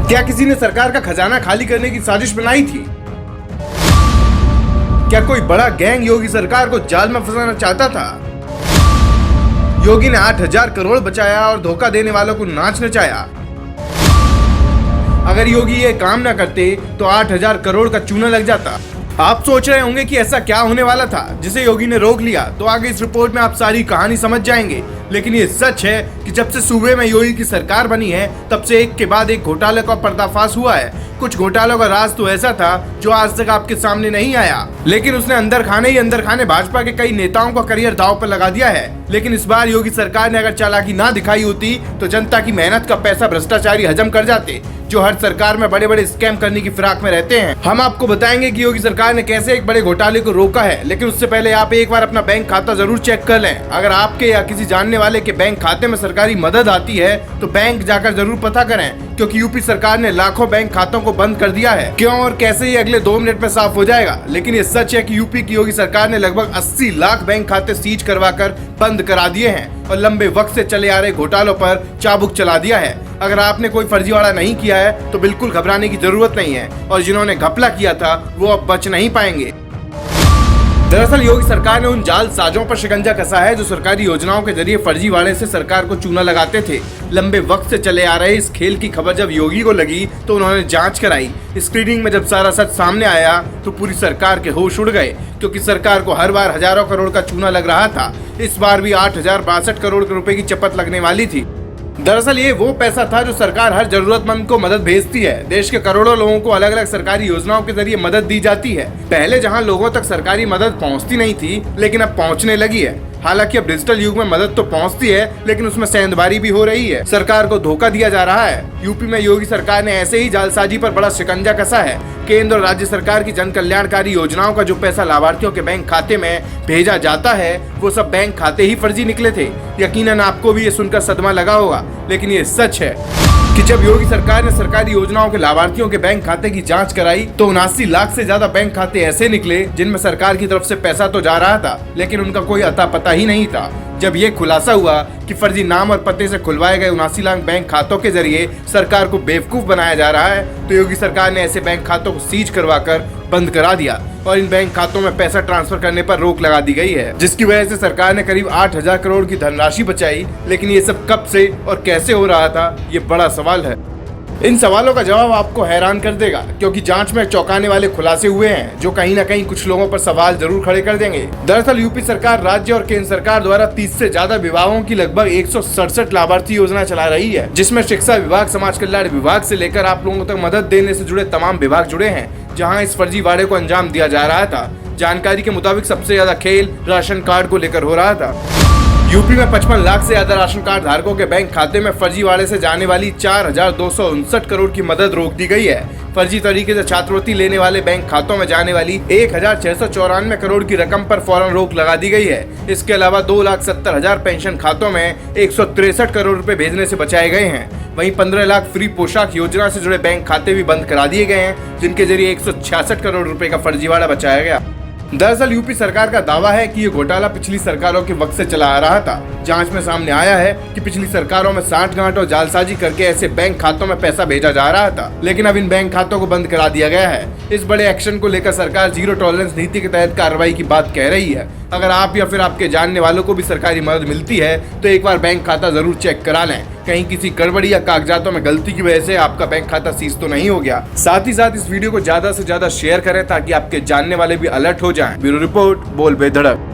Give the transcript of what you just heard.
क्या किसी ने सरकार का खजाना खाली करने की साजिश बनाई थी? क्या कोई बड़ा गैंग योगी सरकार को जाल में फंसाना चाहता था? योगी ने 8,000 करोड़ बचाया और धोखा देने वालों को नाच नचाया। अगर योगी ये काम न करते तो 8,000 करोड़ का चूना लग जाता। आप सोच रहे होंगे कि ऐसा क्या होने वाला था जिसे योगी ने रोक लिया, तो आगे इस रिपोर्ट में आप सारी कहानी समझ जाएंगे। लेकिन ये सच है कि जब से सूबे में योगी की सरकार बनी है तब से एक के बाद एक घोटाले का पर्दाफाश हुआ है। कुछ घोटालों का राज तो ऐसा था जो आज तक आपके सामने नहीं आया, लेकिन उसने अंदर खाने भाजपा के कई नेताओं का करियर दांव पर लगा दिया है। लेकिन इस बार योगी सरकार ने अगर चालाकी ना दिखाई होती तो जनता की मेहनत का पैसा भ्रष्टाचारी हजम कर जाते, जो हर सरकार में बड़े बड़े स्कैम करने की फिराक में रहते हैं। हम आपको बताएंगे कि योगी सरकार ने कैसे एक बड़े घोटाले को रोका है, लेकिन उससे पहले आप एक बार अपना बैंक खाता जरूर चेक कर लें। अगर आपके या किसी जानने वाले के बैंक खाते में सरकारी मदद आती है तो बैंक जाकर जरूर पता करें, क्योंकि यूपी सरकार ने लाखों बैंक खातों को बंद कर दिया है। क्यों और कैसे ये अगले 2 मिनट में साफ हो जाएगा। लेकिन ये सच है कि यूपी की योगी सरकार ने लगभग 80 लाख बैंक खाते सीज करवाकर बंद करा दिए हैं और लंबे वक्त से चले आ रहे घोटालों पर चाबुक चला दिया है। अगर आपने कोई फर्जीवाड़ा नहीं किया है तो बिल्कुल घबराने की जरूरत नहीं है, और जिन्होंने घपला किया था वो अब बच नहीं पाएंगे। दरअसल योगी सरकार ने उन जालसाजों पर शिकंजा कसा है जो सरकारी योजनाओं के जरिए फर्जीवाड़े से सरकार को चूना लगाते थे। लंबे वक्त से चले आ रहे इस खेल की खबर जब योगी को लगी तो उन्होंने जांच कराई। स्क्रीनिंग में जब सारा सच सामने आया तो पूरी सरकार के होश उड़ गए, क्योंकि सरकार को हर बार हजारों करोड़ का चूना लग रहा था। इस बार भी 8,062 करोड़ रुपए की चपत लगने वाली थी। दरअसल ये वो पैसा था जो सरकार हर जरूरतमंद को मदद भेजती है। देश के करोड़ों लोगों को अलग अलग सरकारी योजनाओं के जरिए मदद दी जाती है। पहले जहां लोगों तक सरकारी मदद पहुंचती नहीं थी, लेकिन अब पहुंचने लगी है। हालांकि अब डिजिटल युग में मदद तो पहुंचती है, लेकिन उसमें सेंधबारी भी हो रही है। सरकार को धोखा दिया जा रहा है। यूपी में योगी सरकार ने ऐसे ही जालसाजी पर बड़ा शिकंजा कसा है। केंद्र और राज्य सरकार की जन कल्याणकारी योजनाओं का जो पैसा लाभार्थियों के बैंक खाते में भेजा जाता है वो सब बैंक खाते ही फर्जी निकले थे। यकीनन आपको भी ये सुनकर सदमा लगा होगा, लेकिन ये सच है कि जब योगी सरकार ने सरकारी योजनाओं के लाभार्थियों के बैंक खाते की जांच कराई तो 79 लाख से ज्यादा बैंक खाते ऐसे निकले जिनमें सरकार की तरफ से पैसा तो जा रहा था, लेकिन उनका कोई अता पता ही नहीं था। जब ये खुलासा हुआ कि फर्जी नाम और पते से खुलवाए गए 79 लाख बैंक खातों के जरिए सरकार को बेवकूफ बनाया जा रहा है, तो योगी सरकार ने ऐसे बैंक खातों को सीज करवाकर बंद करा दिया और इन बैंक खातों में पैसा ट्रांसफर करने पर रोक लगा दी गई है, जिसकी वजह से सरकार ने करीब 8,000 करोड़ की धनराशि बचाई। लेकिन ये सब कब से और कैसे हो रहा था, ये बड़ा सवाल है। इन सवालों का जवाब आपको हैरान कर देगा, क्योंकि जांच में चौंकाने वाले खुलासे हुए हैं जो कहीं न कहीं कुछ लोगों पर सवाल जरूर खड़े कर देंगे। दरअसल यूपी सरकार राज्य और केंद्र सरकार द्वारा 30 से ज्यादा विभागों की लगभग 167 लाभार्थी योजना चला रही है, जिसमें शिक्षा विभाग, समाज कल्याण विभाग से लेकर आप लोगों तक मदद देने से जुड़े तमाम विभाग जुड़े हैं, जहाँ इस फर्जीवाड़े को अंजाम दिया जा रहा था। जानकारी के मुताबिक सबसे ज्यादा खेल राशन कार्ड को लेकर हो रहा था। यूपी में 55 लाख से ज्यादा राशन कार्ड धारकों के बैंक खाते में फर्जीवाड़े से जाने वाली 4,259 करोड़ की मदद रोक दी गई है। फर्जी तरीके से छात्रवृत्ति लेने वाले बैंक खातों में जाने वाली 1,694 करोड़ की रकम पर फौरन रोक लगा दी गई है। इसके अलावा 2,70,000 पेंशन खातों में 163 करोड़ रुपए भेजने से बचाए गए हैं। वहीं 15 लाख फ्री पोशाक योजना से जुड़े बैंक खाते भी बंद करा दिए गए हैं, जिनके जरिए 166 करोड़ रुपए का फर्जीवाड़ा बचाया गया। दरअसल यूपी सरकार का दावा है कि ये घोटाला पिछली सरकारों के वक्त से चला आ रहा था। जांच में सामने आया है कि पिछली सरकारों में सांठगांठ और जालसाजी करके ऐसे बैंक खातों में पैसा भेजा जा रहा था, लेकिन अब इन बैंक खातों को बंद करा दिया गया है। इस बड़े एक्शन को लेकर सरकार जीरो टॉलरेंस नीति के तहत कार्रवाई की बात कह रही है। अगर आप या फिर आपके जानने वालों को भी सरकारी मदद मिलती है तो एक बार बैंक खाता जरूर चेक करा लें, कहीं किसी गड़बड़ी या कागजातों में गलती की वजह से आपका बैंक खाता सीज तो नहीं हो गया। साथ ही साथ इस वीडियो को ज्यादा से ज्यादा शेयर करें ताकि आपके जानने वाले भी अलर्ट हो जाएं। ब्यूरो रिपोर्ट, बोल बेधड़क।